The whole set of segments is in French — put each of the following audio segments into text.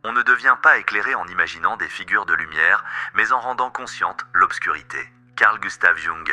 On ne devient pas éclairé en imaginant des figures de lumière, mais en rendant consciente l'obscurité. Carl Gustav Jung.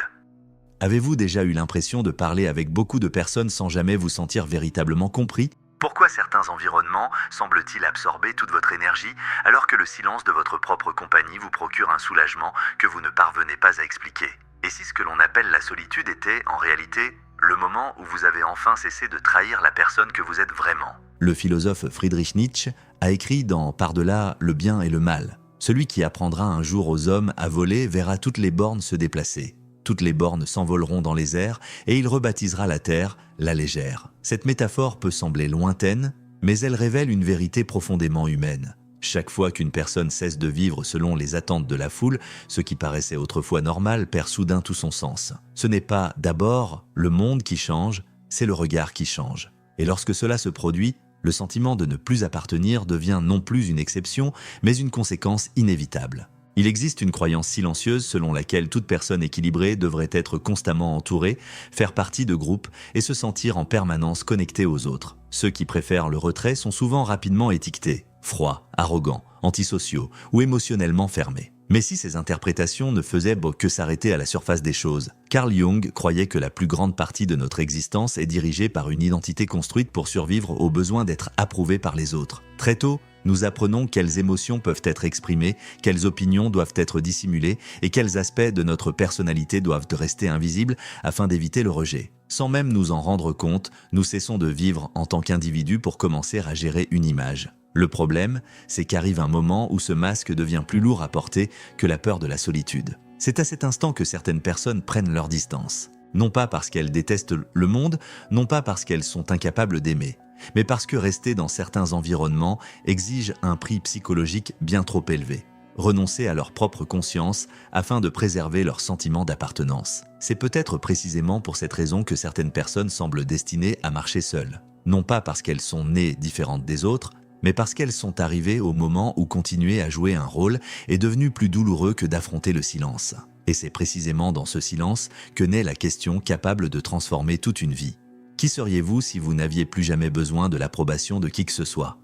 Avez-vous déjà eu l'impression de parler avec beaucoup de personnes sans jamais vous sentir véritablement compris ? Pourquoi certains environnements semblent-ils absorber toute votre énergie, alors que le silence de votre propre compagnie vous procure un soulagement que vous ne parvenez pas à expliquer ? Et si ce que l'on appelle la solitude était, en réalité, le moment où vous avez enfin cessé de trahir la personne que vous êtes vraiment ? Le philosophe Friedrich Nietzsche a écrit dans Par-delà le bien et le mal : celui qui apprendra un jour aux hommes à voler verra toutes les bornes se déplacer. Toutes les bornes s'envoleront dans les airs et il rebaptisera la terre la légère. Cette métaphore peut sembler lointaine, mais elle révèle une vérité profondément humaine. Chaque fois qu'une personne cesse de vivre selon les attentes de la foule, ce qui paraissait autrefois normal perd soudain tout son sens. Ce n'est pas d'abord le monde qui change, c'est le regard qui change. Et lorsque cela se produit, le sentiment de ne plus appartenir devient non plus une exception, mais une conséquence inévitable. Il existe une croyance silencieuse selon laquelle toute personne équilibrée devrait être constamment entourée, faire partie de groupes et se sentir en permanence connectée aux autres. Ceux qui préfèrent le retrait sont souvent rapidement étiquetés, froids, arrogants, antisociaux ou émotionnellement fermés. Mais si ces interprétations ne faisaient que s'arrêter à la surface des choses, Carl Jung croyait que la plus grande partie de notre existence est dirigée par une identité construite pour survivre au besoin d'être approuvé par les autres. Très tôt, nous apprenons quelles émotions peuvent être exprimées, quelles opinions doivent être dissimulées et quels aspects de notre personnalité doivent rester invisibles afin d'éviter le rejet. Sans même nous en rendre compte, nous cessons de vivre en tant qu'individu pour commencer à gérer une image. Le problème, c'est qu'arrive un moment où ce masque devient plus lourd à porter que la peur de la solitude. C'est à cet instant que certaines personnes prennent leur distance. Non pas parce qu'elles détestent le monde, non pas parce qu'elles sont incapables d'aimer, mais parce que rester dans certains environnements exige un prix psychologique bien trop élevé. Renoncer à leur propre conscience afin de préserver leur sentiment d'appartenance. C'est peut-être précisément pour cette raison que certaines personnes semblent destinées à marcher seules. Non pas parce qu'elles sont nées différentes des autres, mais parce qu'elles sont arrivées au moment où continuer à jouer un rôle est devenu plus douloureux que d'affronter le silence. Et c'est précisément dans ce silence que naît la question capable de transformer toute une vie. Qui seriez-vous si vous n'aviez plus jamais besoin de l'approbation de qui que ce soit ?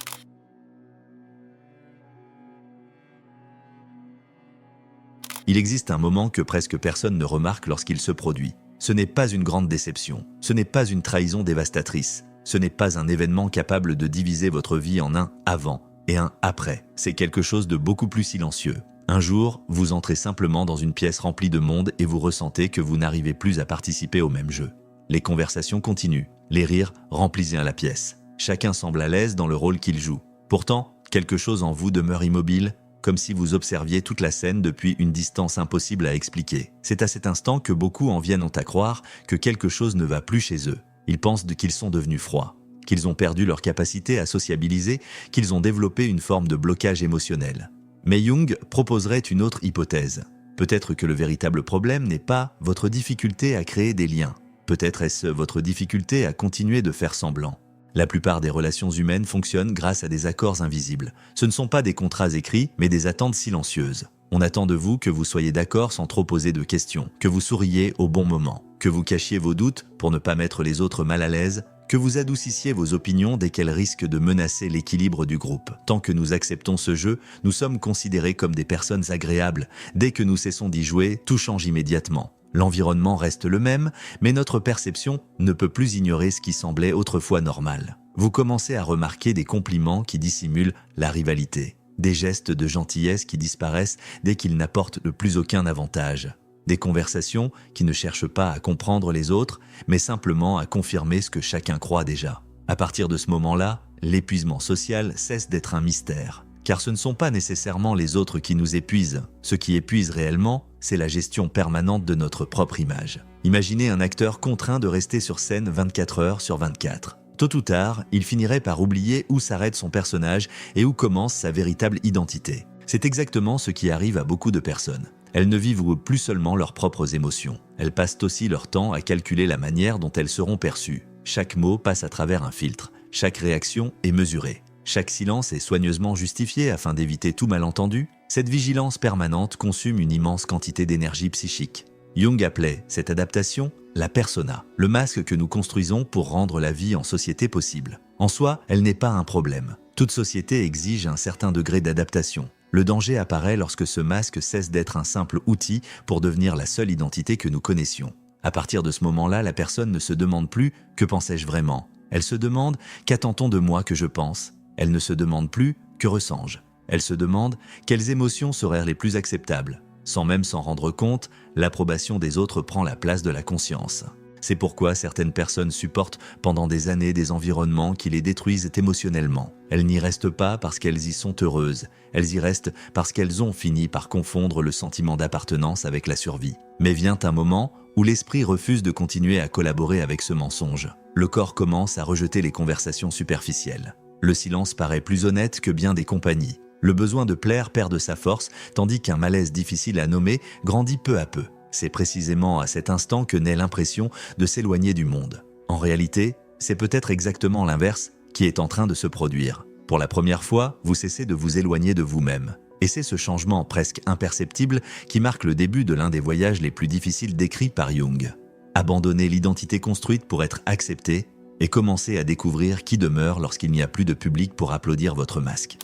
Il existe un moment que presque personne ne remarque lorsqu'il se produit. Ce n'est pas une grande déception, ce n'est pas une trahison dévastatrice, ce n'est pas un événement capable de diviser votre vie en un avant et un après. C'est quelque chose de beaucoup plus silencieux. Un jour, vous entrez simplement dans une pièce remplie de monde et vous ressentez que vous n'arrivez plus à participer au même jeu. Les conversations continuent, les rires remplissent la pièce. Chacun semble à l'aise dans le rôle qu'il joue. Pourtant, quelque chose en vous demeure immobile, comme si vous observiez toute la scène depuis une distance impossible à expliquer. C'est à cet instant que beaucoup en viennent à croire que quelque chose ne va plus chez eux. Ils pensent qu'ils sont devenus froids, qu'ils ont perdu leur capacité à sociabiliser, qu'ils ont développé une forme de blocage émotionnel. Mais Jung proposerait une autre hypothèse. Peut-être que le véritable problème n'est pas votre difficulté à créer des liens. Peut-être est-ce votre difficulté à continuer de faire semblant. La plupart des relations humaines fonctionnent grâce à des accords invisibles. Ce ne sont pas des contrats écrits, mais des attentes silencieuses. On attend de vous que vous soyez d'accord sans trop poser de questions, que vous souriez au bon moment, que vous cachiez vos doutes pour ne pas mettre les autres mal à l'aise, que vous adoucissiez vos opinions dès qu'elles risquent de menacer l'équilibre du groupe. Tant que nous acceptons ce jeu, nous sommes considérés comme des personnes agréables. Dès que nous cessons d'y jouer, tout change immédiatement. L'environnement reste le même, mais notre perception ne peut plus ignorer ce qui semblait autrefois normal. Vous commencez à remarquer des compliments qui dissimulent la rivalité, des gestes de gentillesse qui disparaissent dès qu'ils n'apportent plus aucun avantage, des conversations qui ne cherchent pas à comprendre les autres, mais simplement à confirmer ce que chacun croit déjà. À partir de ce moment-là, l'épuisement social cesse d'être un mystère. Car ce ne sont pas nécessairement les autres qui nous épuisent. Ce qui épuise réellement, c'est la gestion permanente de notre propre image. Imaginez un acteur contraint de rester sur scène 24 heures sur 24. Tôt ou tard, il finirait par oublier où s'arrête son personnage et où commence sa véritable identité. C'est exactement ce qui arrive à beaucoup de personnes. Elles ne vivent plus seulement leurs propres émotions. Elles passent aussi leur temps à calculer la manière dont elles seront perçues. Chaque mot passe à travers un filtre. Chaque réaction est mesurée. Chaque silence est soigneusement justifié afin d'éviter tout malentendu. Cette vigilance permanente consomme une immense quantité d'énergie psychique. Jung appelait cette adaptation la persona, le masque que nous construisons pour rendre la vie en société possible. En soi, elle n'est pas un problème. Toute société exige un certain degré d'adaptation. Le danger apparaît lorsque ce masque cesse d'être un simple outil pour devenir la seule identité que nous connaissions. À partir de ce moment-là, la personne ne se demande plus « que pensais-je vraiment ?» Elle se demande « qu'attend-on de moi que je pense ?» Elle ne se demande plus « que ressens-je ?» Elle se demande « quelles émotions seraient les plus acceptables ?» Sans même s'en rendre compte, l'approbation des autres prend la place de la conscience. C'est pourquoi certaines personnes supportent pendant des années des environnements qui les détruisent émotionnellement. Elles n'y restent pas parce qu'elles y sont heureuses, elles y restent parce qu'elles ont fini par confondre le sentiment d'appartenance avec la survie. Mais vient un moment où l'esprit refuse de continuer à collaborer avec ce mensonge. Le corps commence à rejeter les conversations superficielles. Le silence paraît plus honnête que bien des compagnies. Le besoin de plaire perd de sa force, tandis qu'un malaise difficile à nommer grandit peu à peu. C'est précisément à cet instant que naît l'impression de s'éloigner du monde. En réalité, c'est peut-être exactement l'inverse qui est en train de se produire. Pour la première fois, vous cessez de vous éloigner de vous-même. Et c'est ce changement presque imperceptible qui marque le début de l'un des voyages les plus difficiles décrits par Jung. Abandonner l'identité construite pour être accepté et commencer à découvrir qui demeure lorsqu'il n'y a plus de public pour applaudir votre masque.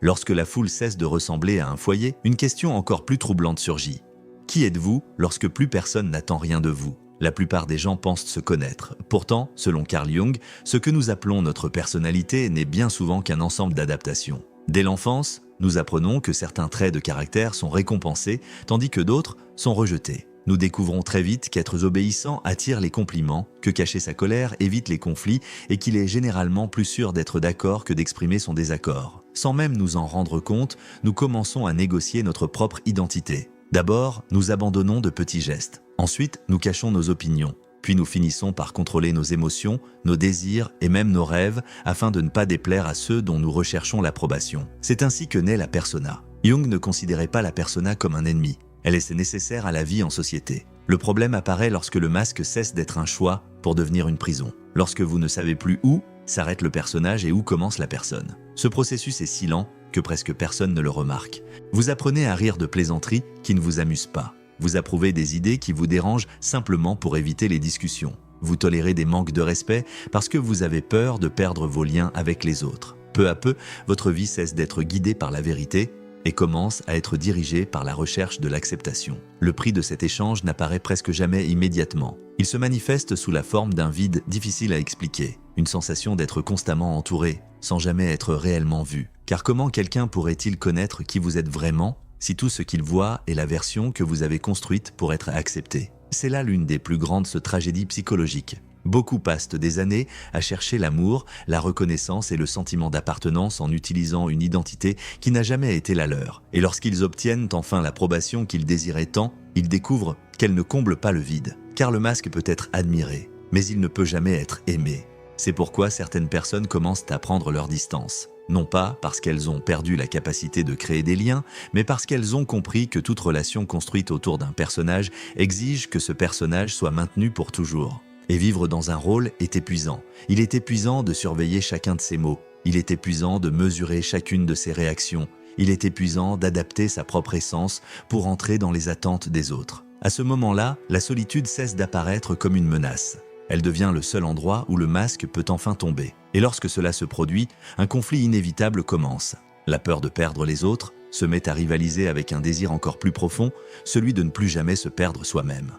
Lorsque la foule cesse de ressembler à un foyer, une question encore plus troublante surgit. Qui êtes-vous lorsque plus personne n'attend rien de vous ? La plupart des gens pensent se connaître. Pourtant, selon Carl Jung, ce que nous appelons notre personnalité n'est bien souvent qu'un ensemble d'adaptations. Dès l'enfance, nous apprenons que certains traits de caractère sont récompensés, tandis que d'autres sont rejetés. Nous découvrons très vite qu'être obéissant attire les compliments, que cacher sa colère évite les conflits et qu'il est généralement plus sûr d'être d'accord que d'exprimer son désaccord. Sans même nous en rendre compte, nous commençons à négocier notre propre identité. D'abord, nous abandonnons de petits gestes. Ensuite, nous cachons nos opinions. Puis nous finissons par contrôler nos émotions, nos désirs et même nos rêves afin de ne pas déplaire à ceux dont nous recherchons l'approbation. C'est ainsi que naît la persona. Jung ne considérait pas la persona comme un ennemi. Elle est nécessaire à la vie en société. Le problème apparaît lorsque le masque cesse d'être un choix pour devenir une prison. Lorsque vous ne savez plus où s'arrête le personnage et où commence la personne. Ce processus est si lent que presque personne ne le remarque. Vous apprenez à rire de plaisanteries qui ne vous amusent pas. Vous approuvez des idées qui vous dérangent simplement pour éviter les discussions. Vous tolérez des manques de respect parce que vous avez peur de perdre vos liens avec les autres. Peu à peu, votre vie cesse d'être guidée par la vérité et commence à être dirigée par la recherche de l'acceptation. Le prix de cet échange n'apparaît presque jamais immédiatement. Il se manifeste sous la forme d'un vide difficile à expliquer, une sensation d'être constamment entouré, sans jamais être réellement vu. Car comment quelqu'un pourrait-il connaître qui vous êtes vraiment si tout ce qu'il voit est la version que vous avez construite pour être accepté? C'est là l'une des plus grandes tragédies psychologiques. Beaucoup passent des années à chercher l'amour, la reconnaissance et le sentiment d'appartenance en utilisant une identité qui n'a jamais été la leur. Et lorsqu'ils obtiennent enfin l'approbation qu'ils désiraient tant, ils découvrent qu'elle ne comble pas le vide. Car le masque peut être admiré, mais il ne peut jamais être aimé. C'est pourquoi certaines personnes commencent à prendre leur distance. Non pas parce qu'elles ont perdu la capacité de créer des liens, mais parce qu'elles ont compris que toute relation construite autour d'un personnage exige que ce personnage soit maintenu pour toujours. Et vivre dans un rôle est épuisant. Il est épuisant de surveiller chacun de ses mots. Il est épuisant de mesurer chacune de ses réactions. Il est épuisant d'adapter sa propre essence pour entrer dans les attentes des autres. À ce moment-là, la solitude cesse d'apparaître comme une menace. Elle devient le seul endroit où le masque peut enfin tomber. Et lorsque cela se produit, un conflit inévitable commence. La peur de perdre les autres se met à rivaliser avec un désir encore plus profond, celui de ne plus jamais se perdre soi-même.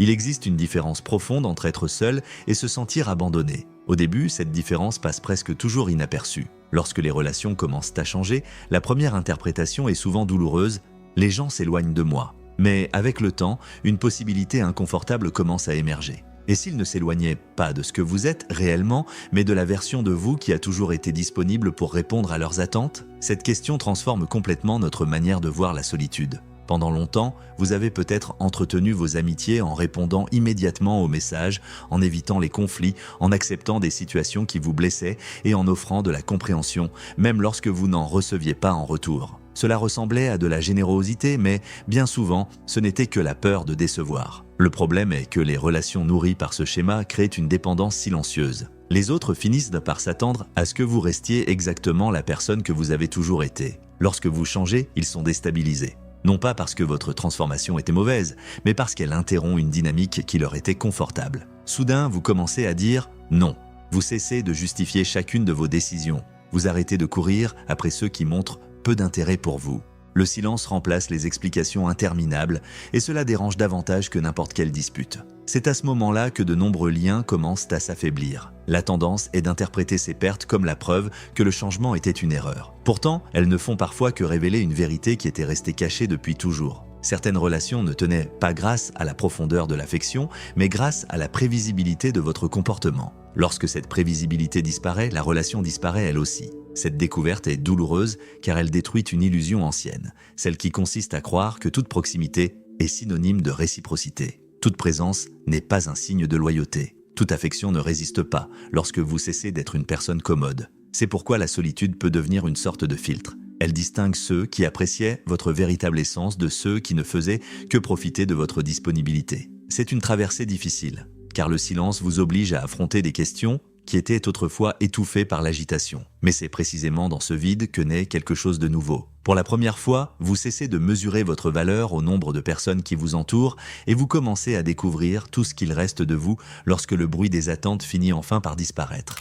Il existe une différence profonde entre être seul et se sentir abandonné. Au début, cette différence passe presque toujours inaperçue. Lorsque les relations commencent à changer, la première interprétation est souvent douloureuse. Les gens s'éloignent de moi. Mais avec le temps, une possibilité inconfortable commence à émerger. Et s'ils ne s'éloignaient pas de ce que vous êtes réellement, mais de la version de vous qui a toujours été disponible pour répondre à leurs attentes? Cette question transforme complètement notre manière de voir la solitude. Pendant longtemps, vous avez peut-être entretenu vos amitiés en répondant immédiatement aux messages, en évitant les conflits, en acceptant des situations qui vous blessaient et en offrant de la compréhension, même lorsque vous n'en receviez pas en retour. Cela ressemblait à de la générosité, mais bien souvent, ce n'était que la peur de décevoir. Le problème est que les relations nourries par ce schéma créent une dépendance silencieuse. Les autres finissent par s'attendre à ce que vous restiez exactement la personne que vous avez toujours été. Lorsque vous changez, ils sont déstabilisés. Non pas parce que votre transformation était mauvaise, mais parce qu'elle interrompt une dynamique qui leur était confortable. Soudain, vous commencez à dire « non ». Vous cessez de justifier chacune de vos décisions. Vous arrêtez de courir après ceux qui montrent peu d'intérêt pour vous. Le silence remplace les explications interminables et cela dérange davantage que n'importe quelle dispute. C'est à ce moment-là que de nombreux liens commencent à s'affaiblir. La tendance est d'interpréter ces pertes comme la preuve que le changement était une erreur. Pourtant, elles ne font parfois que révéler une vérité qui était restée cachée depuis toujours. Certaines relations ne tenaient pas grâce à la profondeur de l'affection, mais grâce à la prévisibilité de votre comportement. Lorsque cette prévisibilité disparaît, la relation disparaît elle aussi. Cette découverte est douloureuse car elle détruit une illusion ancienne, celle qui consiste à croire que toute proximité est synonyme de réciprocité. Toute présence n'est pas un signe de loyauté. Toute affection ne résiste pas lorsque vous cessez d'être une personne commode. C'est pourquoi la solitude peut devenir une sorte de filtre. Elle distingue ceux qui appréciaient votre véritable essence de ceux qui ne faisaient que profiter de votre disponibilité. C'est une traversée difficile, car le silence vous oblige à affronter des questions qui étaient autrefois étouffées par l'agitation. Mais c'est précisément dans ce vide que naît quelque chose de nouveau. Pour la première fois, vous cessez de mesurer votre valeur au nombre de personnes qui vous entourent et vous commencez à découvrir tout ce qu'il reste de vous lorsque le bruit des attentes finit enfin par disparaître.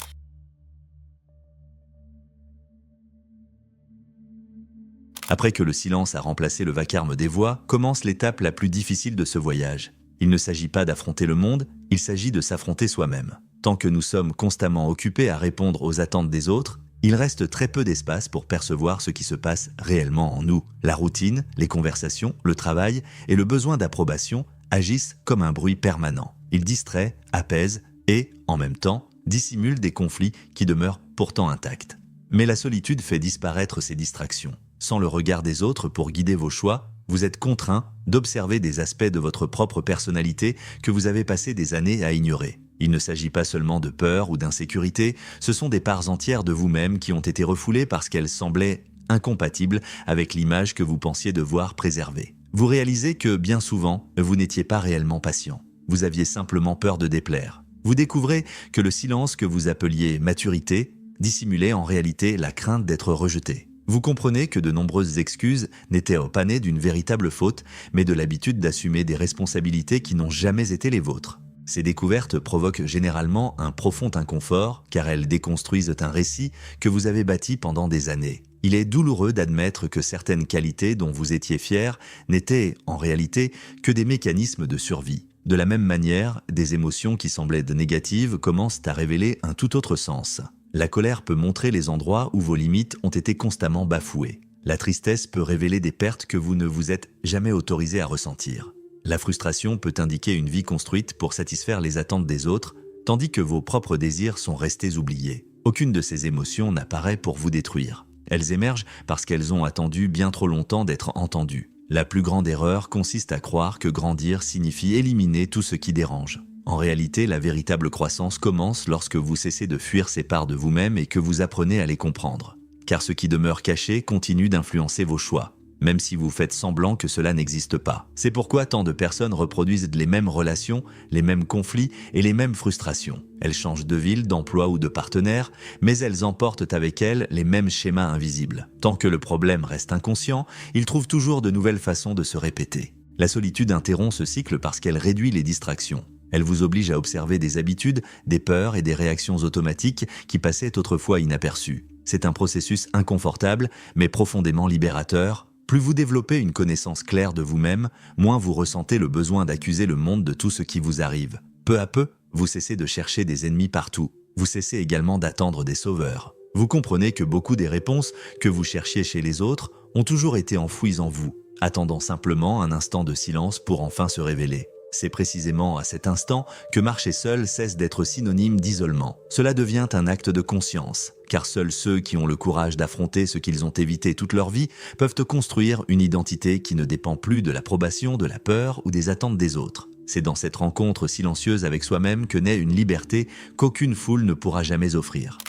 Après que le silence a remplacé le vacarme des voix, commence l'étape la plus difficile de ce voyage. Il ne s'agit pas d'affronter le monde, il s'agit de s'affronter soi-même. Tant que nous sommes constamment occupés à répondre aux attentes des autres, il reste très peu d'espace pour percevoir ce qui se passe réellement en nous. La routine, les conversations, le travail et le besoin d'approbation agissent comme un bruit permanent. Ils distraient, apaisent et, en même temps, dissimulent des conflits qui demeurent pourtant intacts. Mais la solitude fait disparaître ces distractions. Sans le regard des autres pour guider vos choix, vous êtes contraint d'observer des aspects de votre propre personnalité que vous avez passé des années à ignorer. Il ne s'agit pas seulement de peur ou d'insécurité, ce sont des parts entières de vous-même qui ont été refoulées parce qu'elles semblaient incompatibles avec l'image que vous pensiez devoir préserver. Vous réalisez que, bien souvent, vous n'étiez pas réellement patient. Vous aviez simplement peur de déplaire. Vous découvrez que le silence que vous appeliez maturité dissimulait en réalité la crainte d'être rejeté. Vous comprenez que de nombreuses excuses n'étaient pas nées d'une véritable faute, mais de l'habitude d'assumer des responsabilités qui n'ont jamais été les vôtres. Ces découvertes provoquent généralement un profond inconfort, car elles déconstruisent un récit que vous avez bâti pendant des années. Il est douloureux d'admettre que certaines qualités dont vous étiez fier n'étaient, en réalité, que des mécanismes de survie. De la même manière, des émotions qui semblaient négatives commencent à révéler un tout autre sens. La colère peut montrer les endroits où vos limites ont été constamment bafouées. La tristesse peut révéler des pertes que vous ne vous êtes jamais autorisé à ressentir. La frustration peut indiquer une vie construite pour satisfaire les attentes des autres, tandis que vos propres désirs sont restés oubliés. Aucune de ces émotions n'apparaît pour vous détruire. Elles émergent parce qu'elles ont attendu bien trop longtemps d'être entendues. La plus grande erreur consiste à croire que grandir signifie éliminer tout ce qui dérange. En réalité, la véritable croissance commence lorsque vous cessez de fuir ces parts de vous-même et que vous apprenez à les comprendre. Car ce qui demeure caché continue d'influencer vos choix, même si vous faites semblant que cela n'existe pas. C'est pourquoi tant de personnes reproduisent les mêmes relations, les mêmes conflits et les mêmes frustrations. Elles changent de ville, d'emploi ou de partenaire, mais elles emportent avec elles les mêmes schémas invisibles. Tant que le problème reste inconscient, il trouve toujours de nouvelles façons de se répéter. La solitude interrompt ce cycle parce qu'elle réduit les distractions. Elle vous oblige à observer des habitudes, des peurs et des réactions automatiques qui passaient autrefois inaperçues. C'est un processus inconfortable, mais profondément libérateur. Plus vous développez une connaissance claire de vous-même, moins vous ressentez le besoin d'accuser le monde de tout ce qui vous arrive. Peu à peu, vous cessez de chercher des ennemis partout. Vous cessez également d'attendre des sauveurs. Vous comprenez que beaucoup des réponses que vous cherchiez chez les autres ont toujours été enfouies en vous, attendant simplement un instant de silence pour enfin se révéler. C'est précisément à cet instant que marcher seul cesse d'être synonyme d'isolement. Cela devient un acte de conscience, car seuls ceux qui ont le courage d'affronter ce qu'ils ont évité toute leur vie peuvent construire une identité qui ne dépend plus de l'approbation, de la peur ou des attentes des autres. C'est dans cette rencontre silencieuse avec soi-même que naît une liberté qu'aucune foule ne pourra jamais offrir.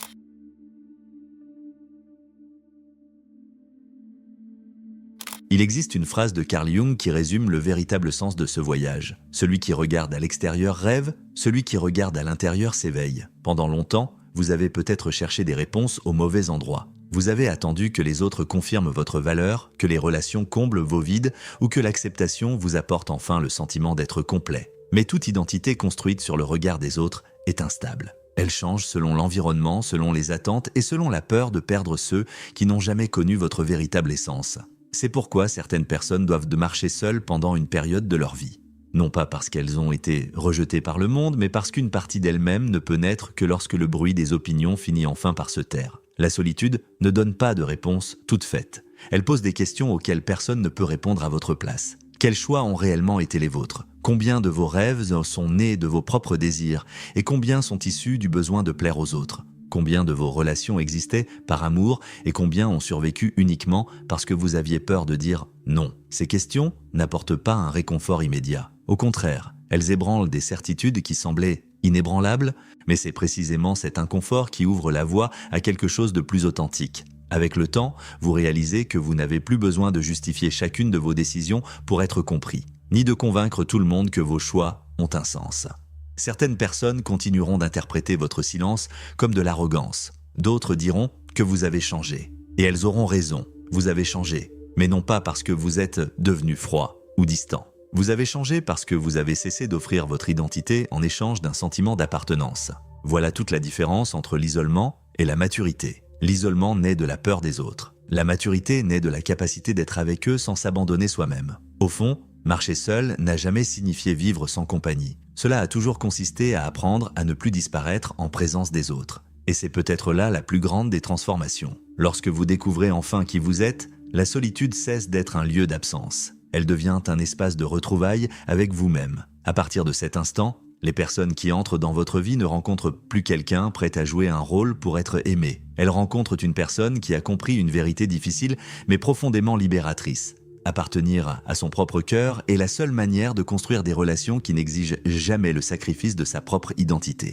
Il existe une phrase de Carl Jung qui résume le véritable sens de ce voyage. Celui qui regarde à l'extérieur rêve, celui qui regarde à l'intérieur s'éveille. Pendant longtemps, vous avez peut-être cherché des réponses au mauvais endroit. Vous avez attendu que les autres confirment votre valeur, que les relations comblent vos vides ou que l'acceptation vous apporte enfin le sentiment d'être complet. Mais toute identité construite sur le regard des autres est instable. Elle change selon l'environnement, selon les attentes et selon la peur de perdre ceux qui n'ont jamais connu votre véritable essence. C'est pourquoi certaines personnes doivent marcher seules pendant une période de leur vie. Non pas parce qu'elles ont été rejetées par le monde, mais parce qu'une partie d'elles-mêmes ne peut naître que lorsque le bruit des opinions finit enfin par se taire. La solitude ne donne pas de réponse toute faite. Elle pose des questions auxquelles personne ne peut répondre à votre place. Quels choix ont réellement été les vôtres? Combien de vos rêves sont nés de vos propres désirs? Et combien sont issus du besoin de plaire aux autres? Combien de vos relations existaient par amour et combien ont survécu uniquement parce que vous aviez peur de dire non? Ces questions n'apportent pas un réconfort immédiat. Au contraire, elles ébranlent des certitudes qui semblaient inébranlables, mais c'est précisément cet inconfort qui ouvre la voie à quelque chose de plus authentique. Avec le temps, vous réalisez que vous n'avez plus besoin de justifier chacune de vos décisions pour être compris, ni de convaincre tout le monde que vos choix ont un sens. Certaines personnes continueront d'interpréter votre silence comme de l'arrogance. D'autres diront que vous avez changé. Et elles auront raison, vous avez changé, mais non pas parce que vous êtes devenu froid ou distant. Vous avez changé parce que vous avez cessé d'offrir votre identité en échange d'un sentiment d'appartenance. Voilà toute la différence entre l'isolement et la maturité. L'isolement naît de la peur des autres. La maturité naît de la capacité d'être avec eux sans s'abandonner soi-même. Au fond, marcher seul n'a jamais signifié vivre sans compagnie. Cela a toujours consisté à apprendre à ne plus disparaître en présence des autres. Et c'est peut-être là la plus grande des transformations. Lorsque vous découvrez enfin qui vous êtes, la solitude cesse d'être un lieu d'absence. Elle devient un espace de retrouvailles avec vous-même. À partir de cet instant, les personnes qui entrent dans votre vie ne rencontrent plus quelqu'un prêt à jouer un rôle pour être aimé. Elles rencontrent une personne qui a compris une vérité difficile mais profondément libératrice. Appartenir à son propre cœur est la seule manière de construire des relations qui n'exigent jamais le sacrifice de sa propre identité.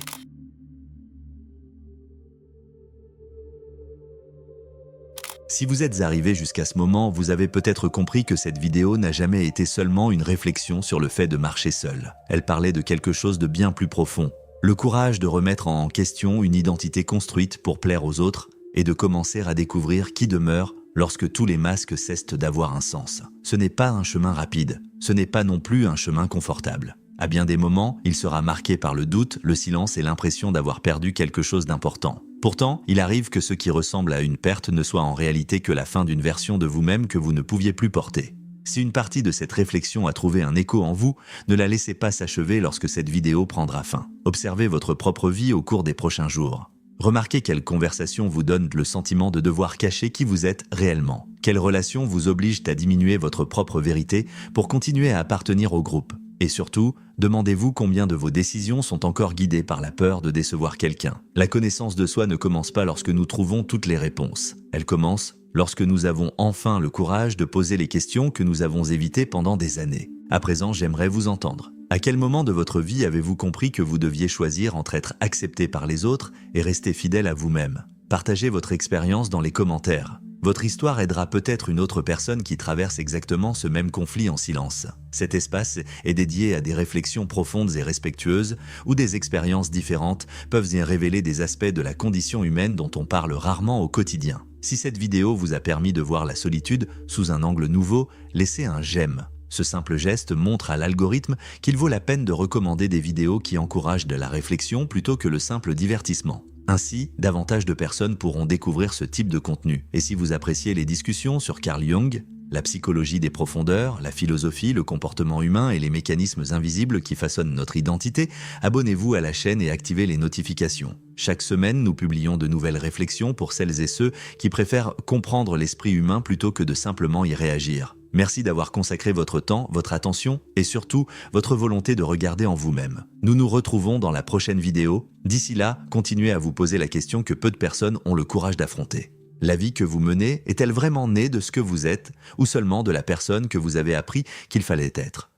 Si vous êtes arrivé jusqu'à ce moment, vous avez peut-être compris que cette vidéo n'a jamais été seulement une réflexion sur le fait de marcher seul. Elle parlait de quelque chose de bien plus profond. Le courage de remettre en question une identité construite pour plaire aux autres et de commencer à découvrir qui demeure lorsque tous les masques cessent d'avoir un sens. Ce n'est pas un chemin rapide, ce n'est pas non plus un chemin confortable. À bien des moments, il sera marqué par le doute, le silence et l'impression d'avoir perdu quelque chose d'important. Pourtant, il arrive que ce qui ressemble à une perte ne soit en réalité que la fin d'une version de vous-même que vous ne pouviez plus porter. Si une partie de cette réflexion a trouvé un écho en vous, ne la laissez pas s'achever lorsque cette vidéo prendra fin. Observez votre propre vie au cours des prochains jours. Remarquez quelles conversations vous donnent le sentiment de devoir cacher qui vous êtes réellement. Quelles relations vous obligent à diminuer votre propre vérité pour continuer à appartenir au groupe. Et surtout, demandez-vous combien de vos décisions sont encore guidées par la peur de décevoir quelqu'un. La connaissance de soi ne commence pas lorsque nous trouvons toutes les réponses. Elle commence lorsque nous avons enfin le courage de poser les questions que nous avons évitées pendant des années. À présent, j'aimerais vous entendre. À quel moment de votre vie avez-vous compris que vous deviez choisir entre être accepté par les autres et rester fidèle à vous-même? Partagez votre expérience dans les commentaires. Votre histoire aidera peut-être une autre personne qui traverse exactement ce même conflit en silence. Cet espace est dédié à des réflexions profondes et respectueuses où des expériences différentes peuvent y révéler des aspects de la condition humaine dont on parle rarement au quotidien. Si cette vidéo vous a permis de voir la solitude sous un angle nouveau, laissez un j'aime. Ce simple geste montre à l'algorithme qu'il vaut la peine de recommander des vidéos qui encouragent de la réflexion plutôt que le simple divertissement. Ainsi, davantage de personnes pourront découvrir ce type de contenu. Et si vous appréciez les discussions sur Carl Jung, la psychologie des profondeurs, la philosophie, le comportement humain et les mécanismes invisibles qui façonnent notre identité, abonnez-vous à la chaîne et activez les notifications. Chaque semaine, nous publions de nouvelles réflexions pour celles et ceux qui préfèrent comprendre l'esprit humain plutôt que de simplement y réagir. Merci d'avoir consacré votre temps, votre attention et surtout votre volonté de regarder en vous-même. Nous nous retrouvons dans la prochaine vidéo. D'ici là, continuez à vous poser la question que peu de personnes ont le courage d'affronter. La vie que vous menez est-elle vraiment née de ce que vous êtes ou seulement de la personne que vous avez appris qu'il fallait être ?